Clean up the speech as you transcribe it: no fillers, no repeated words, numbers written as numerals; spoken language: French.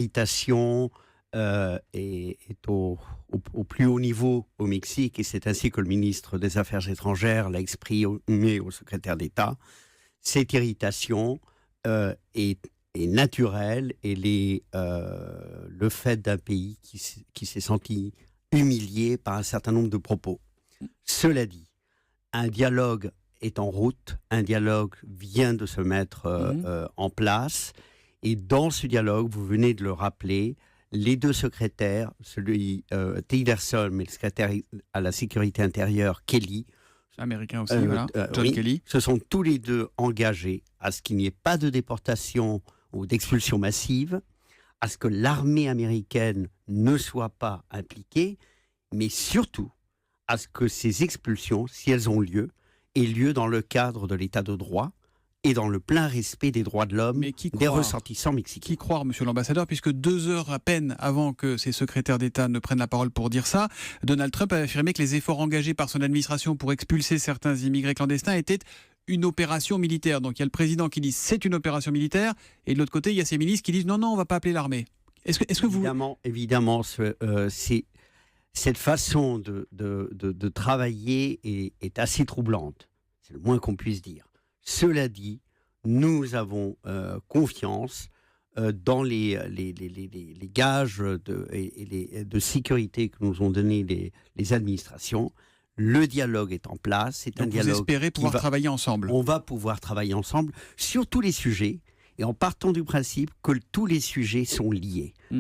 L'irritation est au plus haut niveau au Mexique, et c'est ainsi que le ministre des Affaires étrangères l'a exprimé au secrétaire d'État. Cette irritation est naturelle, et le fait d'un pays qui s'est senti humilié par un certain nombre de propos. Cela dit, un dialogue est en route, un dialogue vient de se mettre en place, et dans ce dialogue, vous venez de le rappeler, les deux secrétaires, celui Tillerson, mais le secrétaire à la sécurité intérieure, Kelly, américain aussi, voilà, John Kelly, se sont tous les deux engagés à ce qu'il n'y ait pas de déportation ou d'expulsion massive, à ce que l'armée américaine ne soit pas impliquée, mais surtout à ce que ces expulsions, si elles ont lieu, aient lieu dans le cadre de l'état de droit et dans le plein respect des droits de l'homme des ressortissants mexicains. Qui croire, monsieur l'ambassadeur, puisque 2 heures à peine avant que ces secrétaires d'État ne prennent la parole pour dire ça, Donald Trump a affirmé que les efforts engagés par son administration pour expulser certains immigrés clandestins étaient une opération militaire. Donc il y a le président qui dit c'est une opération militaire, et de l'autre côté il y a ces ministres qui disent non, on ne va pas appeler l'armée. Est-ce que vous... Évidemment, cette façon de travailler est assez troublante. C'est le moins qu'on puisse dire. Cela dit, nous avons confiance dans les gages de sécurité que nous ont donnés les administrations. Le dialogue est en place. C'est un dialogue. Vous espérez pouvoir travailler ensemble. On va pouvoir travailler ensemble sur tous les sujets, et en partant du principe que tous les sujets sont liés.